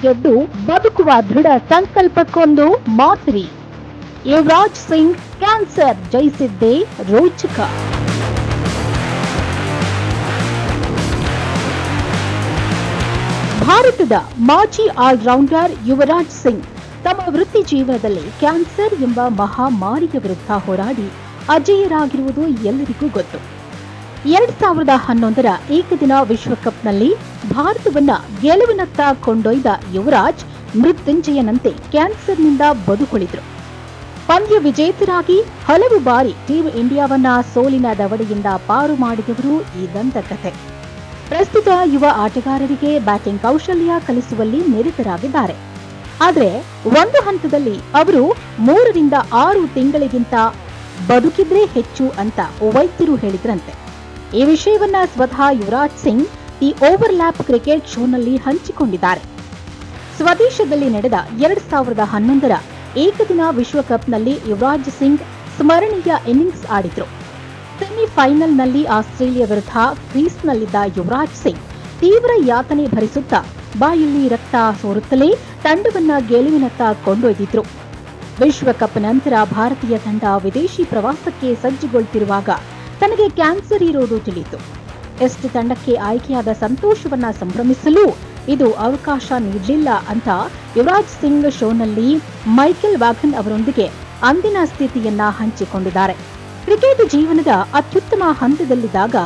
ಗೆದ್ದು ಬದುಕುವ ದೃಢ ಸಂಕಲ್ಪಕ್ಕೊಂದು ಮಾದರಿ. ಯುವರಾಜ್ ಸಿಂಗ್ ಕ್ಯಾನ್ಸರ್ ಜಯಿಸಿದ್ದೇ ರೋಚಕ. ಭಾರತದ ಮಾಜಿ ಆಲ್ರೌಂಡರ್ ಯುವರಾಜ್ ಸಿಂಗ್ ತಮ್ಮ ವೃತ್ತಿ ಜೀವನದಲ್ಲಿ ಕ್ಯಾನ್ಸರ್ ಎಂಬ ಮಹಾಮಾರಿಯ ವಿರುದ್ಧ ಹೋರಾಡಿ ಅಜೇಯರಾಗಿರುವುದು ಎಲ್ಲರಿಗೂ ಗೊತ್ತು. 2011ರ ಏಕದಿನ ವಿಶ್ವಕಪ್ನಲ್ಲಿ ಭಾರತವನ್ನ ಗೆಲುವಿನತ್ತ ಕೊಂಡೊಯ್ದ ಯುವರಾಜ್ ಮೃತ್ಯುಂಜಯನಂತೆ ಕ್ಯಾನ್ಸರ್ನಿಂದ ಬದುಕುಳಿದ್ರು. ಪಂದ್ಯ ವಿಜೇತರಾಗಿ ಹಲವು ಬಾರಿ ಟೀಂ ಇಂಡಿಯಾವನ್ನ ಸೋಲಿನ ದವಡೆಯಿಂದ ಪಾರು ಮಾಡಿದವರು ಈ ದಂತಕಥೆ. ಪ್ರಸ್ತುತ ಯುವ ಆಟಗಾರರಿಗೆ ಬ್ಯಾಟಿಂಗ್ ಕೌಶಲ್ಯ ಕಲಿಸುವಲ್ಲಿ ನಿರತರಾಗಿದ್ದಾರೆ. ಆದರೆ ಒಂದು ಹಂತದಲ್ಲಿ ಅವರು 3 ರಿಂದ 6 ತಿಂಗಳಿಗಿಂತ ಬದುಕಿದ್ರೆ ಹೆಚ್ಚು ಅಂತ ವೈದ್ಯರು ಹೇಳಿದ್ರಂತೆ. ಈ ವಿಷಯವನ್ನ ಸ್ವತಃ Yuvraj Singh the overlap cricket ಶೋನಲ್ಲಿ ಹಂಚಿಕೊಂಡಿದ್ದಾರೆ. ಸ್ವದೇಶದಲ್ಲಿ ನಡೆದ 2011ರ ಏಕದಿನ ವಿಶ್ವಕಪ್ನಲ್ಲಿ ಯುವರಾಜ್ ಸಿಂಗ್ ಸ್ಮರಣೀಯ ಇನ್ನಿಂಗ್ಸ್ ಆಡಿದ್ರು. ಸೆಮಿಫೈನಲ್ನಲ್ಲಿ ಆಸ್ಟ್ರೇಲಿಯಾ ವಿರುದ್ಧ ಕ್ರೀಸ್ನಲ್ಲಿದ್ದ ಯುವರಾಜ್ ಸಿಂಗ್ ತೀವ್ರ ಯಾತನೆ ಭರಿಸುತ್ತಾ ಬಾಯಲ್ಲಿ ರಕ್ತ ಸೋರುತ್ತಲೇ ತಂಡವನ್ನ ಗೆಲುವಿನತ್ತ ಕೊಂಡೊಯ್ದಿದ್ರು. ವಿಶ್ವಕಪ್ ನಂತರ ಭಾರತೀಯ ತಂಡ ವಿದೇಶಿ ಪ್ರವಾಸಕ್ಕೆ ಸಜ್ಜುಗೊಳ್ಳುತ್ತಿರುವಾಗ ತನಗೆ ಕ್ಯಾನ್ಸರ್ ಇರೋದು ತಿಳಿಯಿತು. ಟೆಸ್ಟ್ ತಂಡಕ್ಕೆ ಆಯ್ಕೆಯಾದ ಸಂತೋಷವನ್ನ ಸಂಭ್ರಮಿಸಲು ಇದು ಅವಕಾಶ ನೀಡಲಿಲ್ಲ ಅಂತ ಯುವರಾಜ್ ಸಿಂಗ್ ಶೋನಲ್ಲಿ ಮೈಕೆಲ್ ವ್ಯಾಗನ್ ಅವರೊಂದಿಗೆ ಅಂದಿನ ಸ್ಥಿತಿಯನ್ನ ಹಂಚಿಕೊಂಡಿದ್ದಾರೆ. ಕ್ರಿಕೆಟ್ ಜೀವನದ ಅತ್ಯುತ್ತಮ ಹಂತದಲ್ಲಿದ್ದಾಗ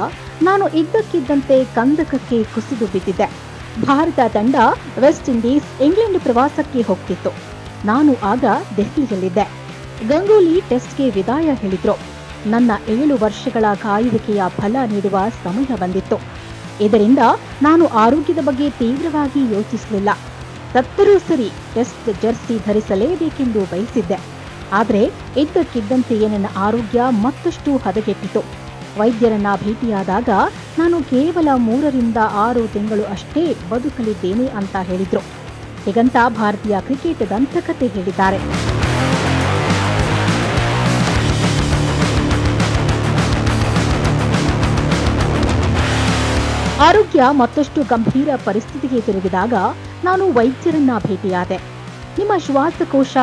ನಾನು ಇದ್ದಕ್ಕಿದ್ದಂತೆ ಕಂದಕಕ್ಕೆ ಕುಸಿದು ಬಿದ್ದಿದ್ದೆ. ಭಾರತ ತಂಡ ವೆಸ್ಟ್ ಇಂಡೀಸ್, ಇಂಗ್ಲೆಂಡ್ ಪ್ರವಾಸಕ್ಕೆ ಹೋಗ್ತಿತ್ತು. ನಾನು ಆಗ ದೆಹಲಿಯಲ್ಲಿದ್ದೆ. ಗಂಗೂಲಿ ಟೆಸ್ಟ್ಗೆ ವಿದಾಯ ಹೇಳಿದ್ರು. ನನ್ನ 7 ವರ್ಷಗಳ ಕಾಯುವಿಕೆಯ ಫಲ ನೀಡುವ ಸಮಯ ಬಂದಿತ್ತು. ಇದರಿಂದ ನಾನು ಆರೋಗ್ಯದ ಬಗ್ಗೆ ತೀವ್ರವಾಗಿ ಯೋಚಿಸಲಿಲ್ಲ. ಸತ್ತರೂ ಸರಿ ಟೆಸ್ಟ್ ಜರ್ಸಿ ಧರಿಸಲೇಬೇಕೆಂದು ಬಯಸಿದ್ದೆ. ಆದರೆ ಇದ್ದಕ್ಕಿದ್ದಂತೆಯೇ ನನ್ನ ಆರೋಗ್ಯ ಮತ್ತಷ್ಟು ಹದಗೆಟ್ಟಿತು. ವೈದ್ಯರನ್ನ ಭೇಟಿಯಾದಾಗ ನಾನು ಕೇವಲ 3 ರಿಂದ 6 ತಿಂಗಳು ಅಷ್ಟೇ ಬದುಕಲಿದ್ದೇನೆ ಅಂತ ಹೇಳಿದ್ರು. ಹೀಗಂತ ಭಾರತೀಯ ಕ್ರಿಕೆಟ್ ದಂತಕತೆ ಹೇಳಿದ್ದಾರೆ. ಆರೋಗ್ಯ ಮತ್ತಷ್ಟು ಗಂಭೀರ ಪರಿಸ್ಥಿತಿಗೆ ತಿರುಗಿದಾಗ ನಾನು ವೈದ್ಯರನ್ನ ಭೇಟಿಯಾದೆ. ನಿಮ್ಮ ಶ್ವಾಸಕೋಶ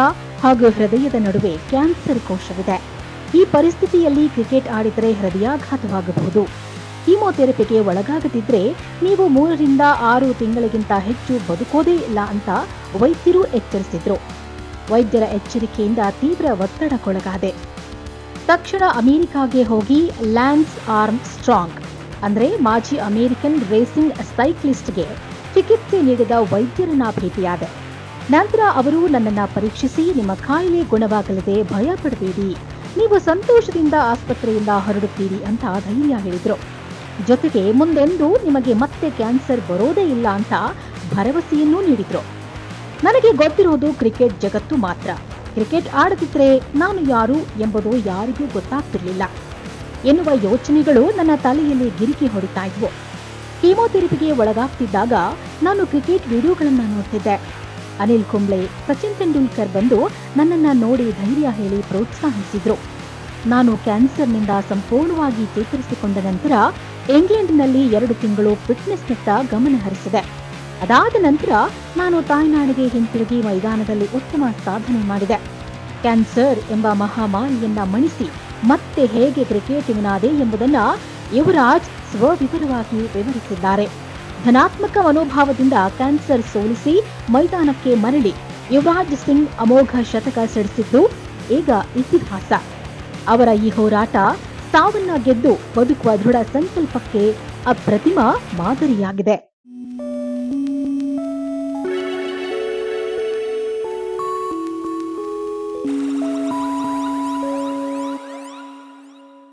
ಹಾಗೂ ಹೃದಯದ ನಡುವೆ ಕ್ಯಾನ್ಸರ್ ಕೋಶವಿದೆ. ಈ ಪರಿಸ್ಥಿತಿಯಲ್ಲಿ ಕ್ರಿಕೆಟ್ ಆಡಿದರೆ ಹೃದಯಾಘಾತವಾಗಬಹುದು. ಕೀಮೋಥೆರಪಿಗೆ ಒಳಗಾಗದಿದ್ರೆ ನೀವು 3 ರಿಂದ 6 ತಿಂಗಳಿಗಿಂತ ಹೆಚ್ಚು ಬದುಕೋದೇ ಇಲ್ಲ ಅಂತ ವೈದ್ಯರು ಎಚ್ಚರಿಸಿದ್ರು. ವೈದ್ಯರ ಎಚ್ಚರಿಕೆಯಿಂದ ತೀವ್ರ ಒತ್ತಡಕ್ಕೊಳಗಾದೆ. ತಕ್ಷಣ ಅಮೆರಿಕಾಗೆ ಹೋಗಿ ಲ್ಯಾನ್ಸ್ ಆರ್ಮ್ ಸ್ಟ್ರಾಂಗ್ ಅಂದ್ರೆ ಮಾಜಿ ಅಮೆರಿಕನ್ ರೇಸಿಂಗ್ ಸೈಕ್ಲಿಸ್ಟ್ಗೆ ಚಿಕಿತ್ಸೆ ನೀಡಿದ ವೈದ್ಯರನ್ನ ಭೇಟಿಯಾದೆ. ನಂತರ ಅವರು ನನ್ನನ್ನ ಪರೀಕ್ಷಿಸಿ, ನಿಮ್ಮ ಕಾಯಿಲೆ ಗುಣವಾಗಲಿದೆ, ಭಯ ಪಡಬೇಡಿ, ನೀವು ಸಂತೋಷದಿಂದ ಆಸ್ಪತ್ರೆಯಿಂದ ಹೊರಡುತ್ತೀರಿ ಅಂತ ಧೈರ್ಯ ಹೇಳಿದ್ರು. ಜೊತೆಗೆ ಮುಂದೆಂದೂ ನಿಮಗೆ ಮತ್ತೆ ಕ್ಯಾನ್ಸರ್ ಬರೋದೇ ಇಲ್ಲ ಅಂತ ಭರವಸೆಯನ್ನೂ ನೀಡಿದ್ರು. ನನಗೆ ಗೊತ್ತಿರೋದು ಕ್ರಿಕೆಟ್ ಜಗತ್ತು ಮಾತ್ರ. ಕ್ರಿಕೆಟ್ ಆಡದಿದ್ರೆ ನಾನು ಯಾರು ಎಂಬುದು ಯಾರಿಗೂ ಗೊತ್ತಾಗ್ತಿರ್ಲಿಲ್ಲ ಎನ್ನುವ ಯೋಚನೆಗಳು ನನ್ನ ತಲೆಯಲ್ಲಿ ಗಿರಿಕಿ ಹೊಡಿತಾ ಇದ್ವು. ಕೀಮೋಥೆರಪಿಗೆ ಒಳಗಾಗ್ತಿದ್ದಾಗ ನಾನು ಕ್ರಿಕೆಟ್ ವಿಡಿಯೋಗಳನ್ನ ನೋಡ್ತಿದ್ದೆ. ಅನಿಲ್ ಕುಂಬ್ಳೆ, ಸಚಿನ್ ತೆಂಡೂಲ್ಕರ್ ಬಂದು ನನ್ನನ್ನ ನೋಡಿ ಧೈರ್ಯ ಹೇಳಿ ಪ್ರೋತ್ಸಾಹಿಸಿದ್ರು. ನಾನು ಕ್ಯಾನ್ಸರ್ನಿಂದ ಸಂಪೂರ್ಣವಾಗಿ ಚೇತರಿಸಿಕೊಂಡ ನಂತರ ಇಂಗ್ಲೆಂಡ್ನಲ್ಲಿ 2 ತಿಂಗಳು ಫಿಟ್ನೆಸ್ನತ್ತ ಗಮನ ಹರಿಸಿದೆ. ಅದಾದ ನಂತರ ನಾನು ತಾಯ್ನಾಡಿಗೆ ಹಿಂತಿರುಗಿ ಮೈದಾನದಲ್ಲಿ ಉತ್ತಮ ಸಾಧನೆ ಮಾಡಿದೆ. ಕ್ಯಾನ್ಸರ್ ಎಂಬ ಮಹಾಮಾರಿಯನ್ನ ಮಣಿಸಿ ಮತ್ತೆ ಹೇಗೆ ಕ್ರಿಕೆಟಿಗನಾದೆ ಎಂಬುದನ್ನ ಯುವರಾಜ್ ಸ್ವವಿವರವಾಗಿ ವಿವರಿಸಿದ್ದಾರೆ. ಧನಾತ್ಮಕ ಮನೋಭಾವದಿಂದ ಕ್ಯಾನ್ಸರ್ ಸೋಲಿಸಿ ಮೈದಾನಕ್ಕೆ ಮರಳಿ ಯುವರಾಜ್ ಸಿಂಗ್ ಅಮೋಘ ಶತಕ ಸಿಡಿಸಿದ್ದು ಈಗ ಇತಿಹಾಸ. ಅವರ ಈ ಹೋರಾಟ ಸಾವನ್ನ ಗೆದ್ದು ಬದುಕುವ ದೃಢ ಸಂಕಲ್ಪಕ್ಕೆ ಅಪ್ರತಿಮ ಮಾದರಿಯಾಗಿದೆ.